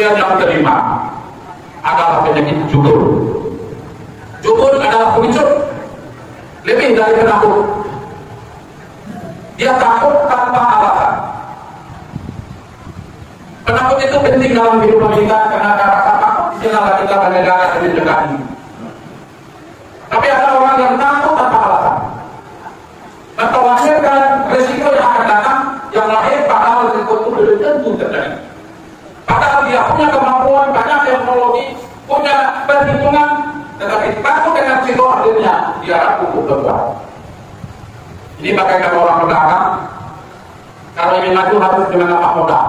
Kemudian yang kelima adalah penyakit jubur. Jubur adalah pengecut, lebih dari penakut. Dia takut tanpa alasan. Penakut itu penting dalam kehidupan kita karena rasa takut disinilah kita menegakkan dan menjaga. Tapi ada orang yang takut tanpa alasan, mengkhawatirkan resiko yang akan datang yang lahir padahal resiko itu belum tentu terjadi. Padahal dia punya kemampuan, banyak teknologi, punya perhitungan, tetapi takut dengan resiko akhirnya dia ragu untuk berbuat. Ini bagaikan orang pedagang, kalau ingin maju harus dengan apa modal.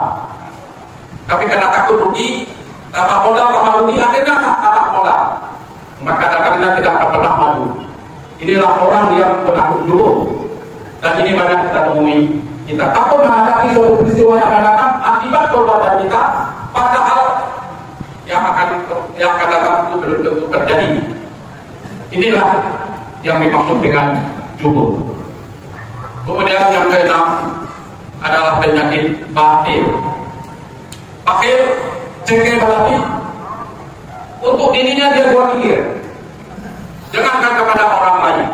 Tapi karena takut rugi, tanpa modal tanpa rugi, akhirnya tanpa modal. Maka kadang-kadang tidak akan pernah maju. Inilah orang yang penakut dulu. Dan ini banyak kita temui. Kita takut menghadapi suatu peristiwa yang akan datang akibat perbuatan kita, padahal yang akan datang itu belum tentu terjadi. Inilah yang dimaksud dengan jubur. Kemudian yang keenam adalah penyakit bakhil. Bakhil, cengkeh berarti untuk dirinya dia buat pikir, jangankan kepada orang lain.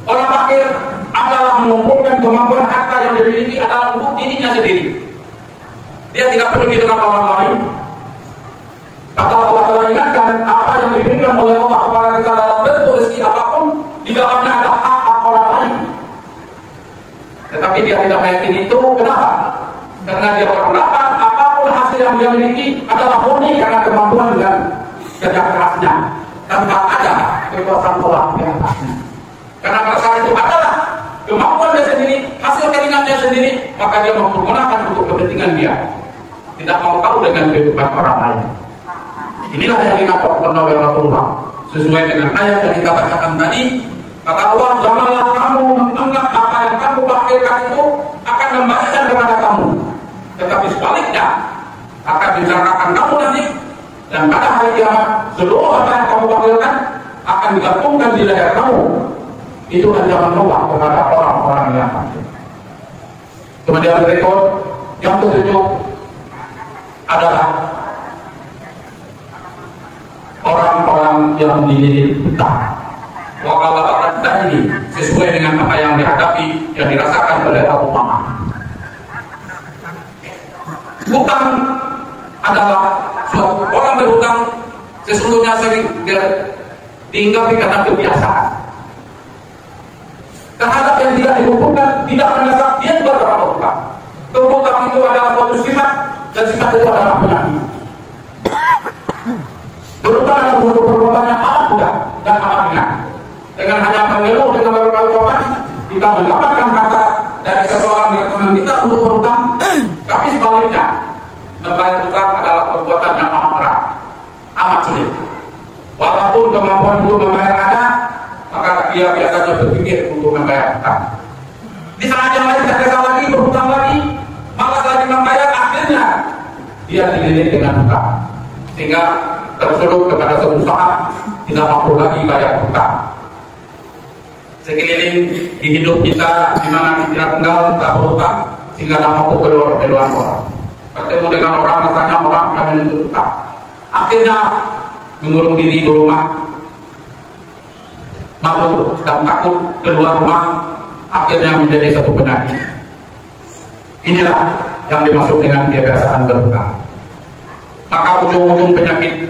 Orang bakhil adalah mengumpulkan kemampuan harta yang dimiliki adalah untuk dirinya sendiri. Dia tidak peduli dengan orang lain. Kata Allah telah ingatkan apa yang diberikan oleh Allah kepada kita dalam bentuk rezeki apapun, di dalamnya ada hak orang lain. Tetapi dia tidak meyakini itu. Kenapa? Karena dia berpendapat apapun hasil yang dia miliki adalah murni karena kemampuan dan kerja kerasnya, tanpa ada kekuasaan Allah di atasnya. Karena perasaan itu adalah kemampuan dia sendiri, hasil keringatnya sendiri, maka dia menggunakan untuk kepentingan dia, tidak mau tahu dengan kehidupan orang lain. Inilah yang dikatakan oleh Rasulullah sesuai dengan ayat yang kita bacakan tadi. Kata Allah, janganlah kamu menganggap apa yang kamu bakhilkan itu akan kembalikan kepada kamu, tetapi sebaliknya akan diceritakan kamu nanti, dan pada hari kiamat seluruh apa yang kamu bakhilkan akan digabungkan di leher kamu. Itu ancaman Allah kepada orang-orang yang bakhil. Kemudian berikut yang ketujuh adalah orang-orang yang dililit hutang. Wakala orang ini sesuai dengan apa yang dihadapi, yang dirasakan oleh Abu Muhammad. Hutang adalah suatu orang berhutang sesungguhnya sering dihinggapi karena kebiasaan. Terhadap yang tidak dihukumkan, tidak mendesak dia juga terhadap hutang. Hutang itu adalah suatu sifat, dan sifat itu adalah penyakit. Berhutang adalah suatu perbuatan yang amat mudah dan amat ringan. Dengan hanya mengeluh dengan berbagai obat, kita mendapatkan kata dari seseorang yang teman kita untuk berhutang. Tapi sebaliknya, membayar hutang adalah perbuatan yang amat berat, amat sulit. Walaupun kemampuan untuk membayar ada, maka dia biasanya berpikir untuk membayar hutang. Di saat yang lain gagal lagi, berhutang lagi, malas lagi membayar, akhirnya dia dililit dengan hutang, sehingga tersulut kepada suatu saat tidak mampu lagi bayar hutang. Sekeliling di hidup kita di mana kita tinggal tak berhutang sehingga tak mampu keluar orang. Bertemu dengan orang rasanya orang akan menuntut hutang. Akhirnya mengurung diri di rumah, malu dan takut keluar rumah, akhirnya menjadi satu penyakit. Inilah yang dimaksud dengan kebiasaan berhutang. Maka ujung-ujung penyakit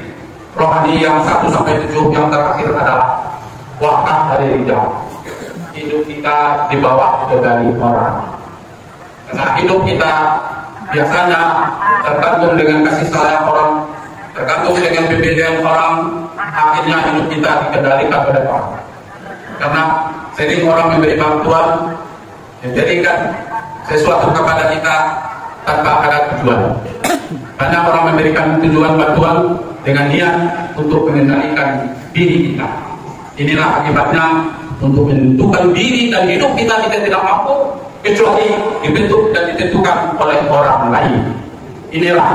rohani yang 1 sampai 7 yang terakhir adalah wakaf dari rijal. Hidup kita di bawah kendali orang. Karena hidup kita biasanya tergantung dengan kasih sayang orang, tergantung dengan pemberian orang, akhirnya hidup kita dikendalikan oleh orang. Karena sering orang memberi bantuan, menjadikan sesuatu kepada kita tanpa ada tujuan. Banyak orang memberikan tujuan bantuan dengan niat untuk mengendalikan diri kita. Inilah akibatnya. Untuk menentukan diri dan hidup kita tidak mampu kecuali dibentuk dan ditentukan oleh orang lain. Inilah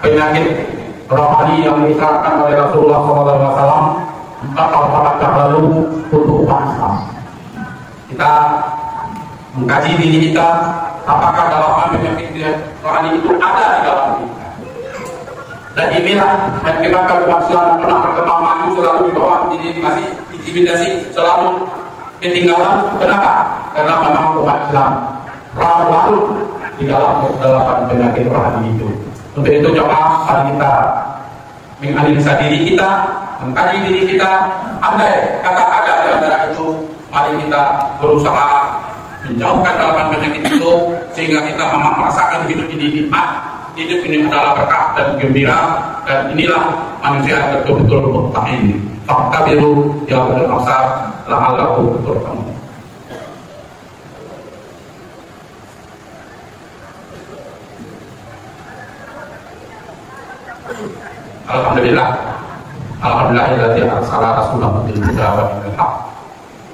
penyakit rohani yang diisyaratkan oleh Rasulullah SAW. Maka lalu untuk bangsa. Kita mengkaji diri kita, apakah dalam penyakit rohani itu ada di dalam kita. Dan inilah yang kita umat Islam pernah berkembang maju selalu di bawah intimidasi, selalu ketinggalan. Kenapa? Karena memang umat Islam lalu di dalam kegelapan penyakit rohani itu. Untuk itu jemaah, mari kita menganalisa diri kita, mengkaji diri kita. Andai kata ada di antara itu, mari kita berusaha menjauhkan dalaman penyakit itu, sehingga kita merasakan hidup ini nikmat. Hidup ini adalah berkah dan gembira, dan inilah manusia yang betul-betul muttaqin. Faqtabiru ya ulul absar la'allakum turhamun. Alhamdulillah, alhamdulillahilladzi arsala rasulahu bil huda wa dinil haqq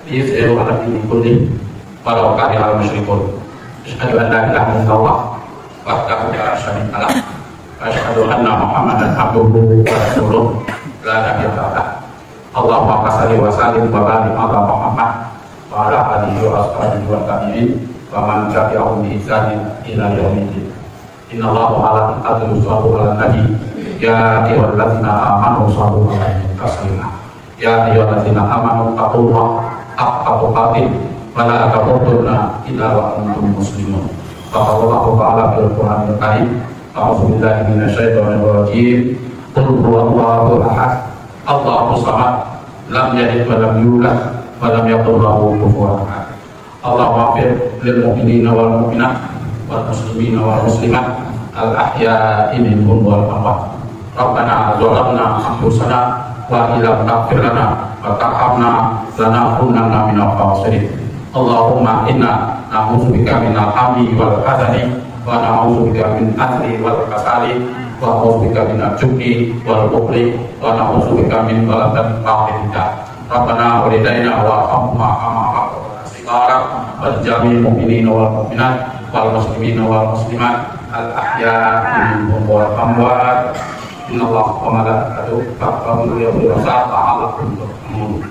liyuzhirahu 'ala dini kullih walau karihal musyrikun. Asyhadu an la ilaha illallah wahdahu la syarika lah, wa asyhadu anna Muhammadan abduhu wa rasuluh la nabiyya ba'dah. Allahumma shalli wa sallim wa barik ala Muhammad wa ala alihi wa ashabihi wa tabi'in wa man tabi'ahum bi ihsanin ila yaumil. Inna Allaha wa malaikatahu yusholluna 'alan nabi ya ayyuhalladzina amanu shallu 'alaihi taslima. Ya ayyuhalladzina amanu taqullaha haqqa tuqatih wa la tamutunna illa wa antum muslimun. Allahu ta'ala fil Qur'anil Karim. A'udzu billahi minasyaitonir rajim. Qul huwallahu ahad. Allahus samad. Lam yalid wa lam yulad wa lam yakul lahu kufuwan ahad. Allahumma ighfir lil mu'minina wal mu'minat wal muslimina wal muslimat al ahya'i minhum wal amwat. Rabbana zalamna anfusana wa illam taghfir lana wa tarhamna lanakunanna minal khasirin. Allahumma inna na'udzubika minal hammi wal hazani wa na'udzubika min ajzi wal kasali wa na'udzubika minal jubni wal bukhli wa na'udzubika min ghalabatil qahri. Rabbana walidaina wa rahmah kama sigara wal jami'il mu'minina wal mu'minat wal muslimina wal muslimat al ahya'i minhum wal amwat. Innallaha wa malaikatahu yusholluna 'alan nabi.